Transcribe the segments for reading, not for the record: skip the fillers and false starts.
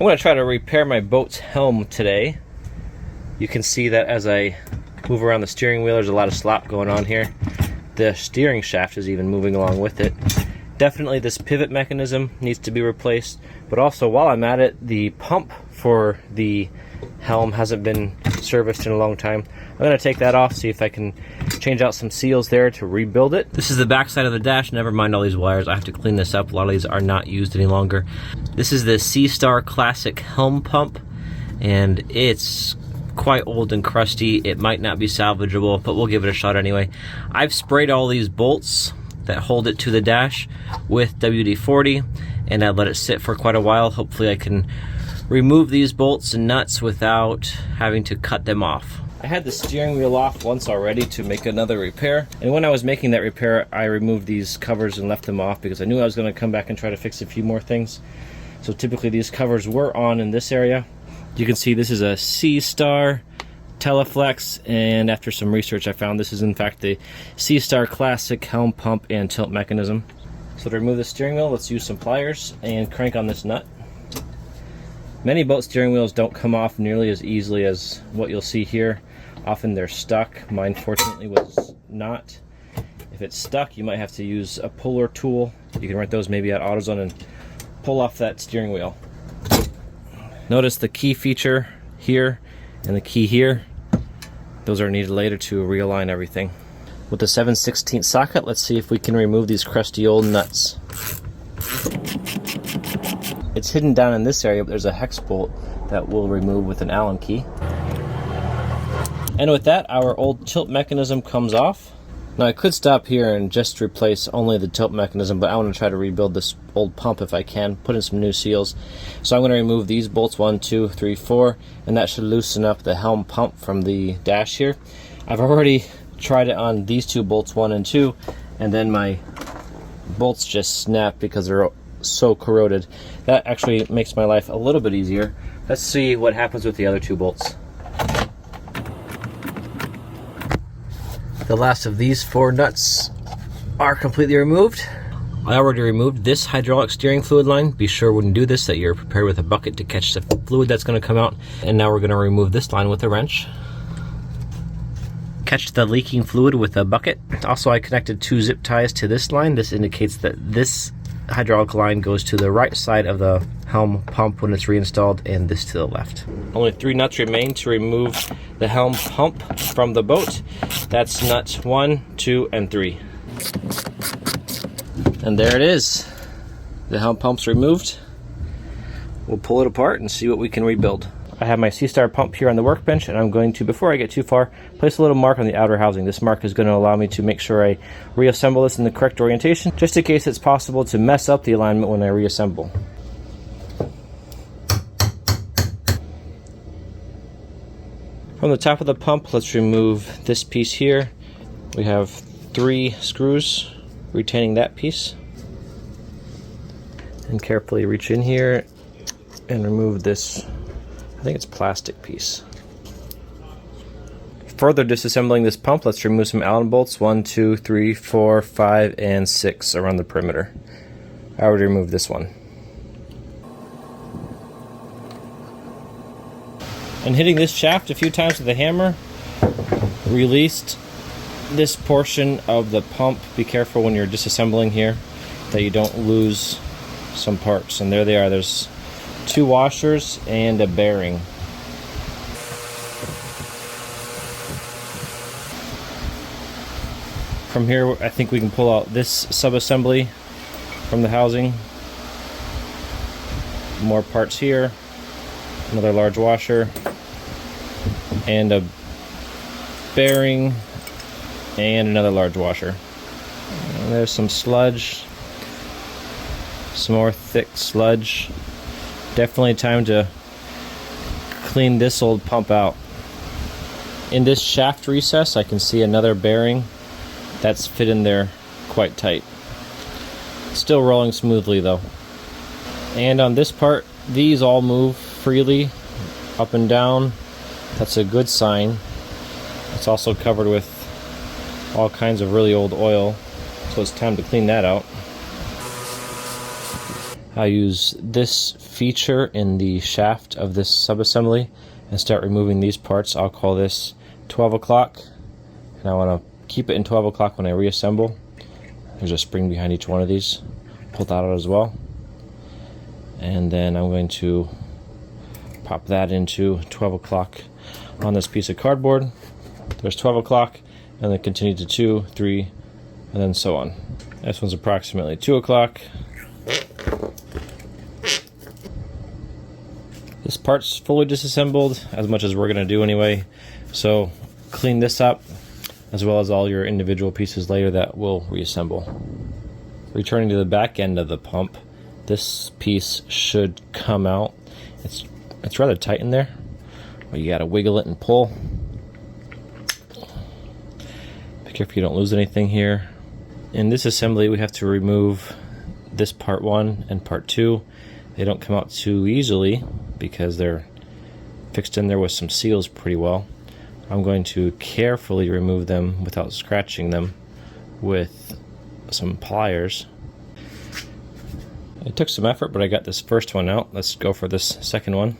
going to try to repair my boat's helm today. You can see that as I move around the steering wheel, there's a lot of slop going on here. The steering shaft is even moving along with it. Definitely this pivot mechanism needs to be replaced, but also while I'm at it, the pump for the helm hasn't been serviced in a long time. I'm going to take that off, see if I can change out some seals there to rebuild it. This is the back side of the dash. Never mind all these wires. I have to clean this up. A lot of these are not used any longer. This is the Seastar Classic Helm pump, and it's quite old and crusty. It might not be salvageable, but we'll give it a shot anyway. I've sprayed all these bolts that hold it to the dash with WD-40, and I've let it sit for quite a while. Hopefully I can remove these bolts and nuts without having to cut them off. I had the steering wheel off once already to make another repair, and when I was making that repair I removed these covers and left them off because I knew I was going to come back and try to fix a few more things. So typically these covers were on in this area. You can see this is a Seastar Teleflex, and after some research I found this is in fact the Seastar Classic Helm pump and tilt mechanism. So to remove the steering wheel, let's use some pliers and crank on this nut. Many boat steering wheels don't come off nearly as easily as what you'll see here. Often they're stuck. Mine fortunately was not. If it's stuck, you might have to use a puller tool. You can rent those maybe at AutoZone and pull off that steering wheel. Notice the key feature here and the key here. Those are needed later to realign everything. With the 7/16 socket, let's see if we can remove these crusty old nuts. It's hidden down in this area, but there's a hex bolt that we'll remove with an Allen key. And with that, our old tilt mechanism comes off. Now I could stop here and just replace only the tilt mechanism, but I want to try to rebuild this old pump if I can, put in some new seals. So I'm going to remove these bolts, 1, 2, 3, 4, and that should loosen up the helm pump from the dash here. I've already tried it on these two bolts, 1 and 2, and then my bolts just snap because they're so corroded. That actually makes my life a little bit easier. Let's see what happens with the other two bolts. The last of these 4 nuts are completely removed. I already removed this hydraulic steering fluid line. Be sure when you do this that you're prepared with a bucket to catch the fluid that's going to come out. And now we're going to remove this line with a wrench. Catch the leaking fluid with a bucket. Also, I connected 2 zip ties to this line. This indicates that this hydraulic line goes to the right side of the helm pump when it's reinstalled, and this to the left. Only 3 nuts remain to remove the helm pump from the boat. That's nuts 1, 2, and 3. And there it is. The helm pump's removed. We'll pull it apart and see what we can rebuild. I have my Seastar pump here on the workbench, and I'm going to, before I get too far, place a little mark on the outer housing. This mark is going to allow me to make sure I reassemble this in the correct orientation, just in case it's possible to mess up the alignment when I reassemble. From the top of the pump, let's remove this piece here. We have 3 screws retaining that piece. And carefully reach in here and remove this, I think it's plastic piece. Further disassembling this pump, let's remove some Allen bolts, 1, 2, 3, 4, 5, and 6 around the perimeter. I already removed this one. And hitting this shaft a few times with a hammer released this portion of the pump. Be careful when you're disassembling here that you don't lose some parts. And there they are. There's 2 washers and a bearing. From here, I think we can pull out this sub-assembly from the housing. More parts here. Another large washer. And a bearing. And another large washer. And there's some sludge. Some more thick sludge. Definitely time to clean this old pump out. In this shaft recess, I can see another bearing that's fit in there quite tight. Still rolling smoothly though. And on this part, these all move freely up and down. That's a good sign. It's also covered with all kinds of really old oil, so it's time to clean that out. I use this feature in the shaft of this subassembly and start removing these parts. I'll call this 12 o'clock, and I want to keep it in 12 o'clock when I reassemble. There's a spring behind each one of these. Pull that out as well. And then I'm going to pop that into 12 o'clock on this piece of cardboard. There's 12 o'clock, and then continue to 2, 3, and then so on. This one's approximately 2 o'clock. This part's fully disassembled, as much as we're going to do anyway. So clean this up, as well as all your individual pieces later that we'll reassemble. Returning to the back end of the pump, this piece should come out. It's rather tight in there, but you got to wiggle it and pull. Be careful you don't lose anything here. In this assembly, we have to remove this part 1 and part 2. They don't come out too easily because they're fixed in there with some seals pretty well. I'm going to carefully remove them without scratching them with some pliers. It took some effort, but I got this first one out. Let's go for this second one.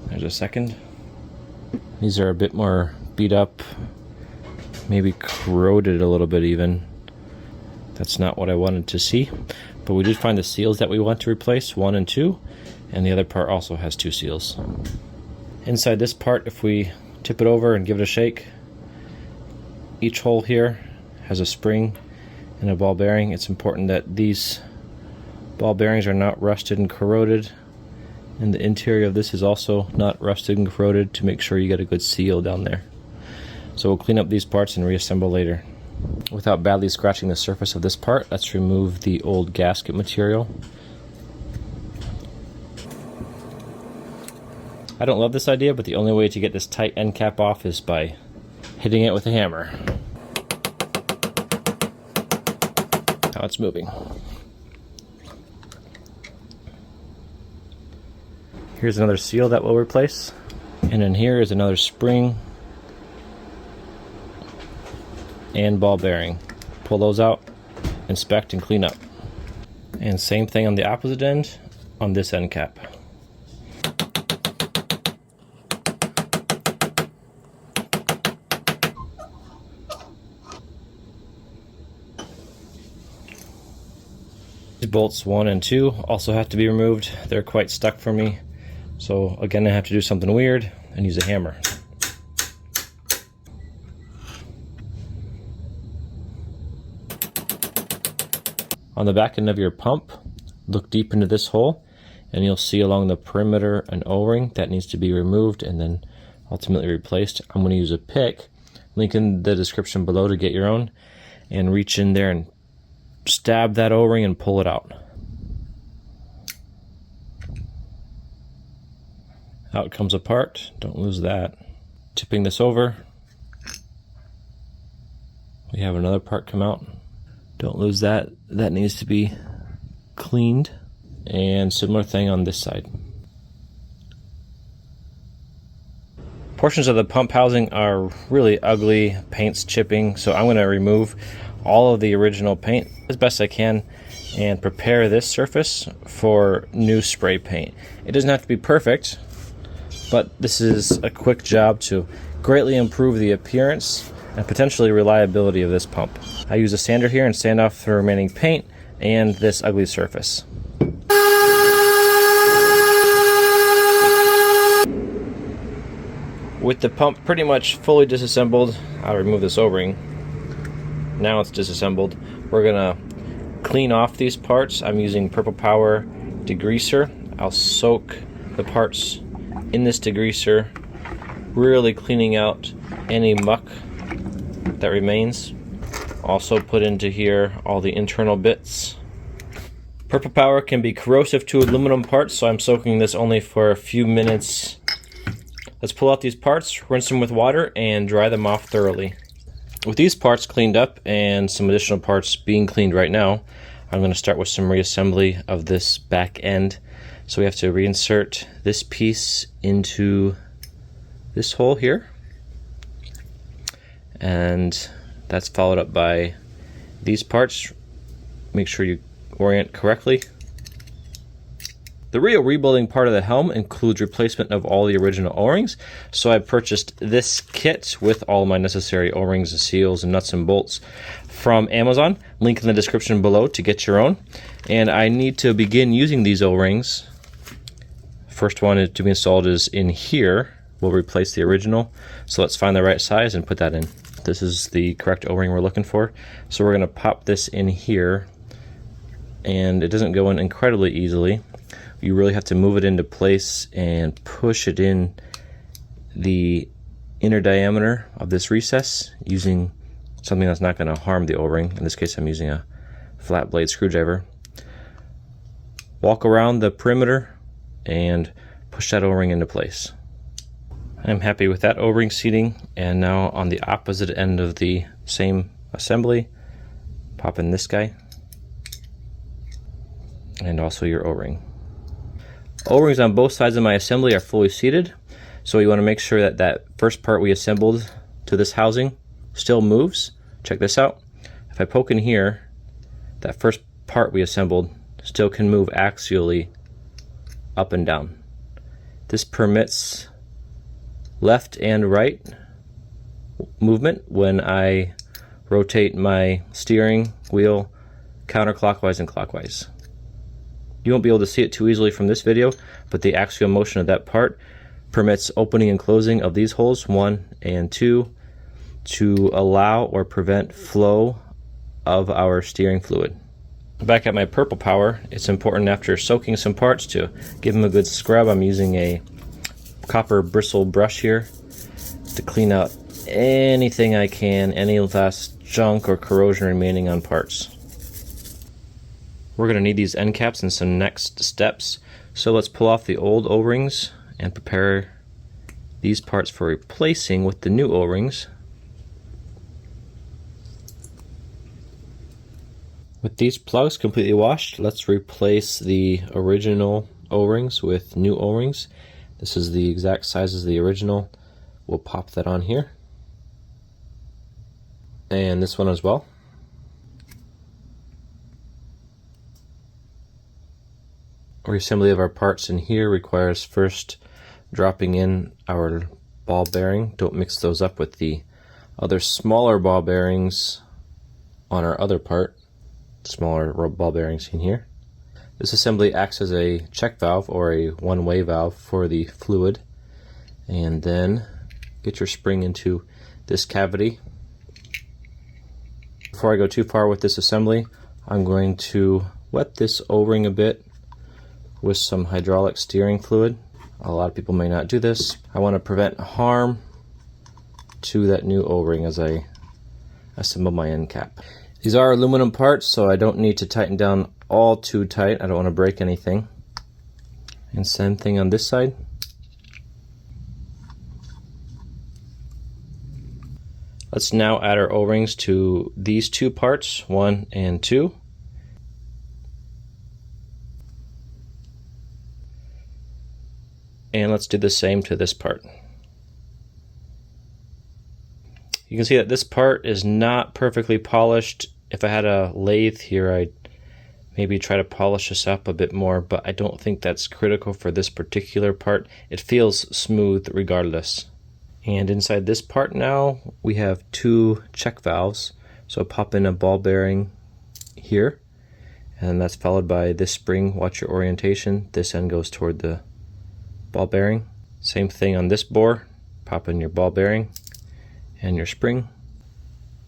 There's a second. These are a bit more beat up, maybe corroded a little bit even. That's not what I wanted to see, but we did find the seals that we want to replace, 1 and 2, and the other part also has 2 seals. Inside this part, if we tip it over and give it a shake, each hole here has a spring and a ball bearing. It's important that these ball bearings are not rusted and corroded, and the interior of this is also not rusted and corroded, to make sure you get a good seal down there. So we'll clean up these parts and reassemble later. Without badly scratching the surface of this part, let's remove the old gasket material. I don't love this idea, but the only way to get this tight end cap off is by hitting it with a hammer. Now it's moving. Here's another seal that we'll replace. And then here is another spring and ball bearing. Pull those out, inspect, and clean up. And same thing on the opposite end, on this end cap. These bolts 1 and 2 also have to be removed. They're quite stuck for me. So again, I have to do something weird and use a hammer. On the back end of your pump, look deep into this hole, and you'll see along the perimeter an O-ring that needs to be removed and then ultimately replaced. I'm going to use a pick, link in the description below to get your own, and reach in there and stab that O-ring and pull it out. Out comes a part, don't lose that. Tipping this over, we have another part come out. Don't lose that. That needs to be cleaned. And similar thing on this side. Portions of the pump housing are really ugly, paint's chipping, so I'm going to remove all of the original paint as best I can and prepare this surface for new spray paint. It doesn't have to be perfect, but this is a quick job to greatly improve the appearance and potentially reliability of this pump. I use a sander here and sand off the remaining paint and this ugly surface. With the pump pretty much fully disassembled, I'll remove this O-ring. Now it's disassembled. We're gonna clean off these parts. I'm using Purple Power degreaser. I'll soak the parts in this degreaser, really cleaning out any muck that remains. Also put into here all the internal bits. Purple Power can be corrosive to aluminum parts, so I'm soaking this only for a few minutes. Let's pull out these parts, rinse them with water, and dry them off thoroughly. With these parts cleaned up and some additional parts being cleaned right now, I'm going to start with some reassembly of this back end. So we have to reinsert this piece into this hole here. and that's followed up by these parts. Make sure you orient correctly. The real rebuilding part of the Helm includes replacement of all the original O-rings. So I purchased this kit with all my necessary O-rings and seals and nuts and bolts from Amazon. Link in the description below to get your own. And I need to begin using these O-rings. First one to be installed is in here. We'll replace the original. So let's find the right size and put that in. This is the correct O-ring we're looking for. So we're going to pop this in here, and it doesn't go in incredibly easily. You really have to move it into place and push it in the inner diameter of this recess using something that's not going to harm the O-ring. In this case, I'm using a flat blade screwdriver. Walk around the perimeter and push that O-ring into place. I'm happy with that O-ring seating, and now on the opposite end of the same assembly, pop in this guy and also your O-ring. O-rings on both sides of my assembly are fully seated, so you want to make sure that that first part we assembled to this housing still moves. Check this out. If I poke in here, that first part we assembled still can move axially up and down. This permits left and right movement when I rotate my steering wheel counterclockwise and clockwise. You won't be able to see it too easily from this video, but the axial motion of that part permits opening and closing of these holes 1 and 2 to allow or prevent flow of our steering fluid. Back at my purple power, it's important after soaking some parts to give them a good scrub. I'm using a copper bristle brush here to clean out anything I can, any last junk or corrosion remaining on parts. We're going to need these end caps in some next steps, so let's pull off the old O-rings and prepare these parts for replacing with the new O-rings. With these plugs completely washed, let's replace the original O-rings with new O-rings. This is the exact size as the original. We'll pop that on here. And this one as well. Reassembly of our parts in here requires first dropping in our ball bearing. Don't mix those up with the other smaller ball bearings on our other part. Smaller ball bearings in here. This assembly acts as a check valve or a one-way valve for the fluid. And then get your spring into this cavity. Before I go too far with this assembly, I'm going to wet this O-ring a bit with some hydraulic steering fluid. A lot of people may not do this. I want to prevent harm to that new O-ring as I assemble my end cap. These are aluminum parts, so I don't need to tighten down all too tight. I don't want to break anything. And same thing on this side. Let's now add our O-rings to these two parts, 1 and 2. And let's do the same to this part. You can see that this part is not perfectly polished. If I had a lathe here, I'd maybe try to polish this up a bit more, but I don't think that's critical for this particular part. It feels smooth regardless. And inside this part now, we have 2 check valves. So pop in a ball bearing here, and that's followed by this spring. Watch your orientation. This end goes toward the ball bearing. Same thing on this bore. Pop in your ball bearing and your spring.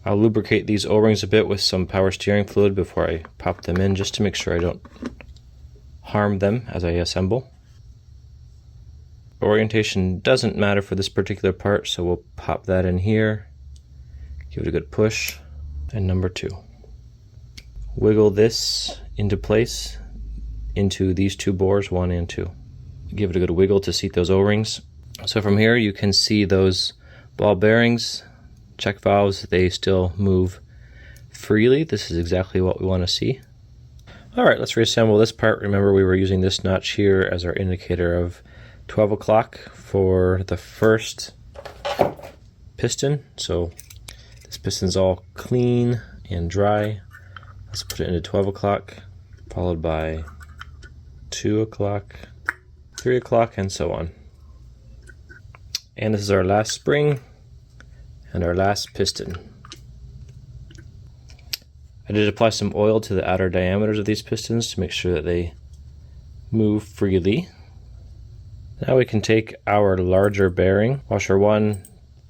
I'll lubricate these O-rings a bit with some power steering fluid before I pop them in, just to make sure I don't harm them as I assemble. Orientation doesn't matter for this particular part, so we'll pop that in here, give it a good push, and number 2. Wiggle this into place into these 2 bores, 1 and 2. Give it a good wiggle to seat those O-rings. So from here you can see those ball bearings, check valves, they still move freely. This is exactly what we want to see. Alright, let's reassemble this part. Remember, we were using this notch here as our indicator of 12 o'clock for the first piston. So This piston's all clean and dry. Let's put it into 12 o'clock, followed by 2 o'clock, 3 o'clock, and so on. And this is our last spring and our last piston. I did apply some oil to the outer diameters of these pistons to make sure that they move freely. Now we can take our larger bearing, washer 1,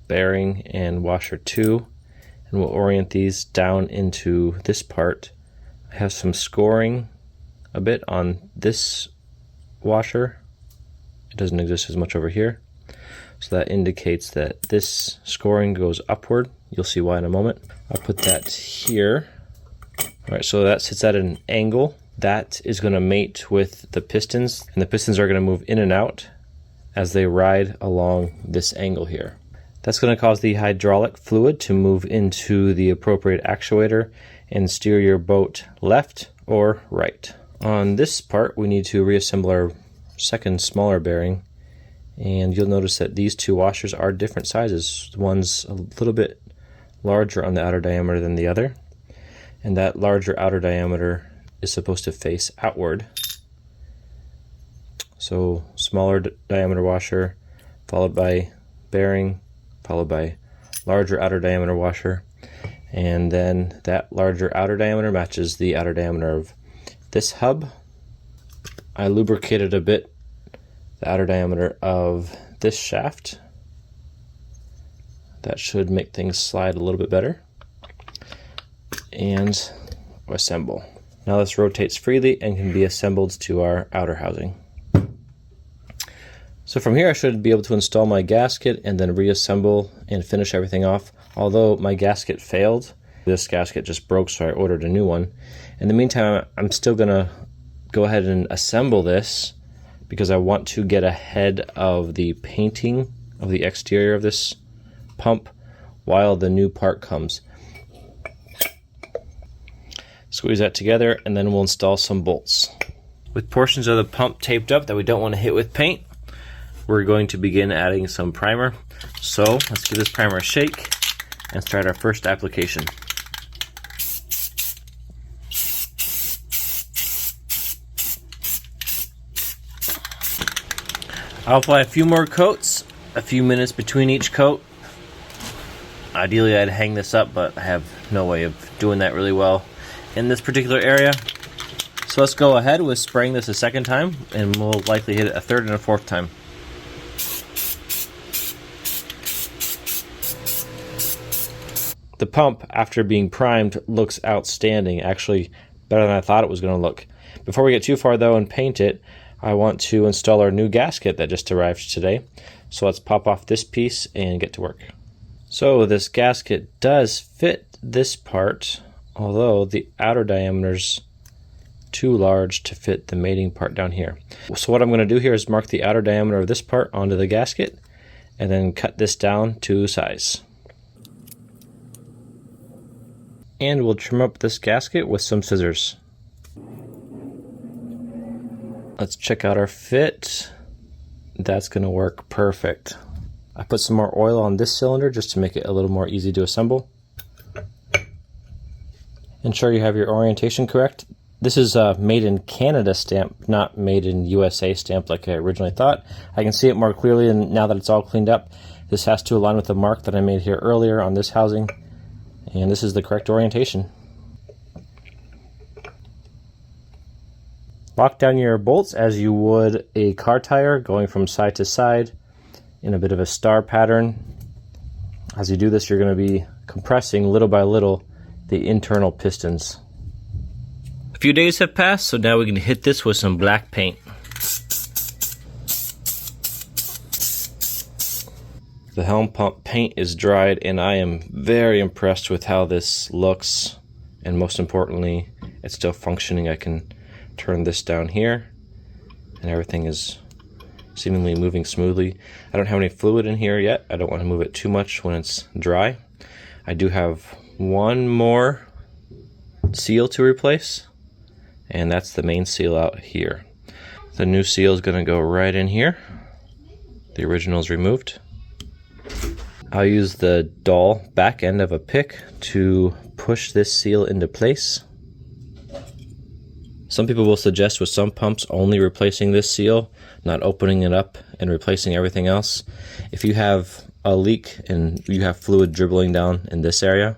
bearing, and washer 2, and we'll orient these down into this part. I have some scoring a bit on this washer. It doesn't exist as much over here. So that indicates that this scoring goes upward. You'll see why in a moment. I'll put that here. Alright, so that sits at an angle. That is going to mate with the pistons, and the pistons are going to move in and out as they ride along this angle here. That's going to cause the hydraulic fluid to move into the appropriate actuator and steer your boat left or right. On this part, we need to reassemble our second smaller bearing, and you'll notice that these two washers are different sizes. One's a little bit larger on the outer diameter than the other, and that larger outer diameter is supposed to face outward. So smaller diameter washer, followed by bearing, followed by larger outer diameter washer, and then that larger outer diameter matches the outer diameter of this hub. I lubricated a bit the outer diameter of this shaft. That should make things slide a little bit better. And assemble. Now this rotates freely and can be assembled to our outer housing. So from here I should be able to install my gasket and then reassemble and finish everything off. Although my gasket failed, this gasket just broke, so I ordered a new one. In the meantime, I'm still gonna go ahead and assemble this because I want to get ahead of the painting of the exterior of this pump while the new part comes. Squeeze that together and then we'll install some bolts. With portions of the pump taped up that we don't want to hit with paint, we're going to begin adding some primer. So let's give this primer a shake and start our first application. I'll apply a few more coats, a few minutes between each coat. Ideally I'd hang this up, but I have no way of doing that really well in this particular area. So let's go ahead with spraying this a second time, and we'll likely hit it a third and a fourth time. The pump, after being primed, looks outstanding, actually better than I thought it was going to look. Before we get too far though and paint it, I want to install our new gasket that just arrived today. So let's pop off this piece and get to work. So this gasket does fit this part, although the outer diameter's too large to fit the mating part down here. So what I'm going to do here is mark the outer diameter of this part onto the gasket and then cut this down to size. And we'll trim up this gasket with some scissors. Let's check out our fit. That's going to work perfect. I put some more oil on this cylinder just to make it a little more easy to assemble. Ensure you have your orientation correct. This is a made in Canada stamp, not made in USA stamp like I originally thought. I can see it more clearly, and now that it's all cleaned up, this has to align with the mark that I made here earlier on this housing, and this is the correct orientation. Lock down your bolts as you would a car tire, going from side to side in a bit of a star pattern. As you do this, you're going to be compressing little by little the internal pistons. A few days have passed, so now we can hit this with some black paint. The Helm pump paint is dried, and I am very impressed with how this looks, and most importantly, it's still functioning. I can turn this down here, and everything is seemingly moving smoothly. I don't have any fluid in here yet. I don't want to move it too much when it's dry. I do have one more seal to replace, and that's the main seal out here. The new seal is going to go right in here. The original is removed. I'll use the dull back end of a pick to push this seal into place. Some people will suggest with some pumps only replacing this seal, not opening it up and replacing everything else. If you have a leak and you have fluid dribbling down in this area,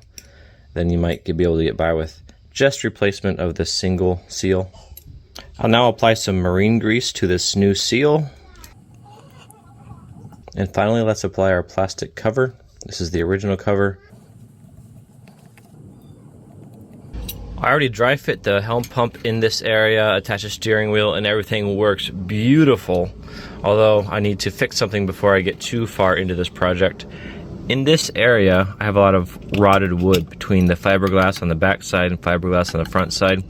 then you might be able to get by with just replacement of this single seal. I'll now apply some marine grease to this new seal. And finally, let's apply our plastic cover. This is the original cover. I already dry fit the Helm pump in this area, attach a steering wheel, and everything works beautiful. Although I need to fix something before I get too far into this project. In this area, I have a lot of rotted wood between the fiberglass on the back side and fiberglass on the front side.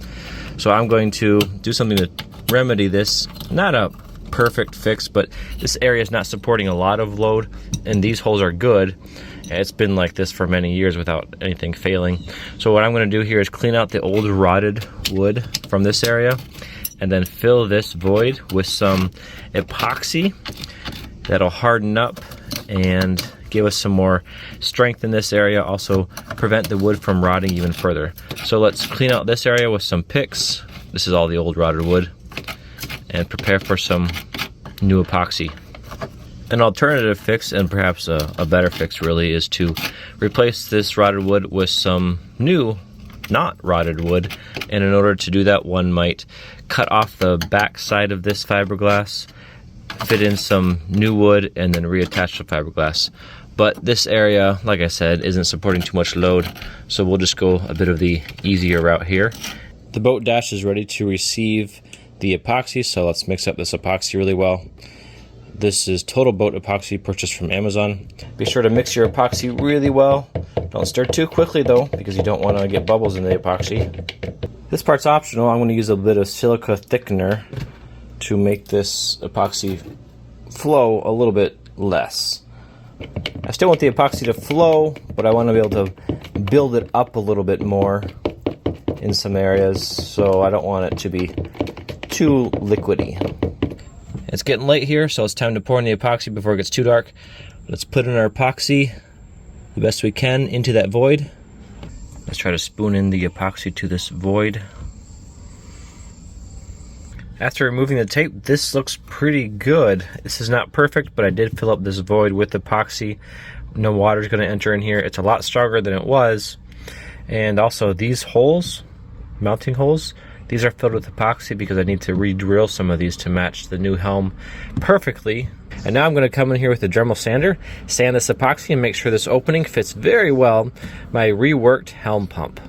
So I'm going to do something to remedy this. Not a perfect fix, but this area is not supporting a lot of load, and these holes are good. It's been like this for many years without anything failing. So what I'm going to do here is clean out the old rotted wood from this area and then fill this void with some epoxy that'll harden up and give us some more strength in this area, also prevent the wood from rotting even further. So let's clean out this area with some picks. This is all the old rotted wood, and prepare for some new epoxy. An alternative fix, and perhaps a better fix really, is to replace this rotted wood with some new, not rotted wood. And in order to do that, one might cut off the back side of this fiberglass, fit in some new wood, and then reattach the fiberglass. But this area, like I said, isn't supporting too much load, so we'll just go a bit of the easier route here. The boat dash is ready to receive the epoxy, so let's mix up this epoxy really well. This is Total Boat Epoxy, purchased from Amazon. Be sure to mix your epoxy really well. Don't stir too quickly though, because you don't want to get bubbles in the epoxy. This part's optional. I'm going to use a bit of silica thickener to make this epoxy flow a little bit less. I still want the epoxy to flow, but I want to be able to build it up a little bit more in some areas, so I don't want it to be too liquidy. It's getting late here, so it's time to pour in the epoxy before it gets too dark. Let's put in our epoxy the best we can into that void. Let's try to spoon in the epoxy to this void. After removing the tape, this looks pretty good. This is not perfect, but I did fill up this void with epoxy. No water is going to enter in here. It's a lot stronger than it was. And also these holes, mounting holes, these are filled with epoxy because I need to re-drill some of these to match the new Helm perfectly. And now I'm going to come in here with a Dremel sander, sand this epoxy, and make sure this opening fits very well my reworked Helm pump.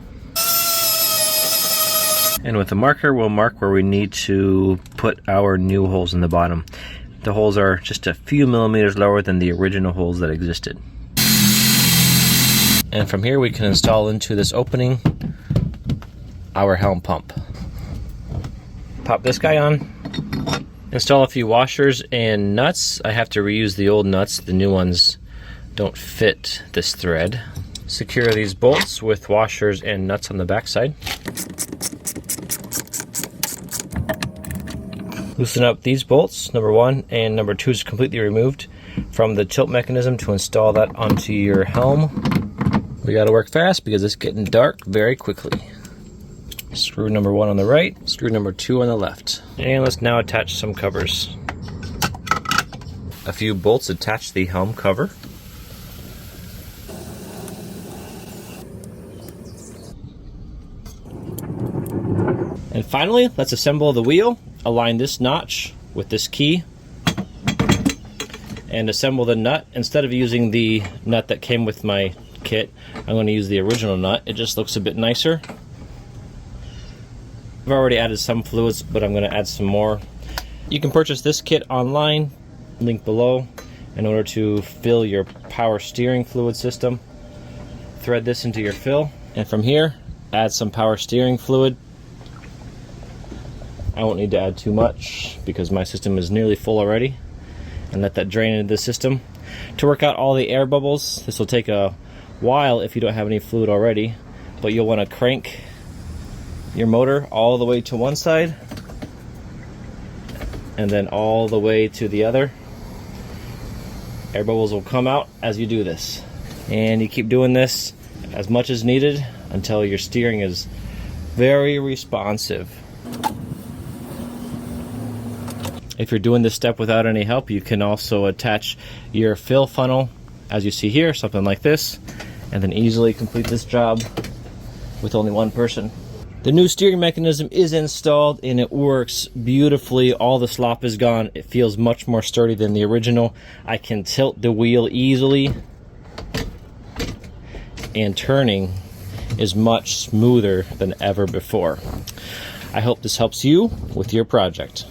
And with a marker, we'll mark where we need to put our new holes in the bottom. The holes are just a few millimeters lower than the original holes that existed. And from here we can install into this opening our Helm pump. Pop this guy on, install a few washers and nuts. I have to reuse the old nuts, the new ones don't fit this thread. Secure these bolts with washers and nuts on the back side. Loosen up these bolts, number 1 and number 2 is completely removed from the tilt mechanism to install that onto your Helm. We gotta work fast because it's getting dark very quickly. Screw number 1 on the right, screw number 2 on the left. And let's now attach some covers. A few bolts attach the Helm cover. And finally, let's assemble the wheel. Align this notch with this key and assemble the nut. Instead of using the nut that came with my kit, I'm going to use the original nut. It just looks a bit nicer. I've already added some fluids, but I'm going to add some more. You can purchase this kit online, link below, in order to fill your power steering fluid system. Thread this into your fill, and from here, add some power steering fluid. I won't need to add too much because my system is nearly full already, and let that drain into the system. To work out all the air bubbles, this will take a while if you don't have any fluid already, but you'll want to crank your motor all the way to one side and then all the way to the other. Air bubbles will come out as you do this. And you keep doing this as much as needed until your steering is very responsive. If you're doing this step without any help, you can also attach your fill funnel, as you see here, something like this, and then easily complete this job with only one person. The new steering mechanism is installed and it works beautifully. All the slop is gone. It feels much more sturdy than the original. I can tilt the wheel easily, and turning is much smoother than ever before. I hope this helps you with your project.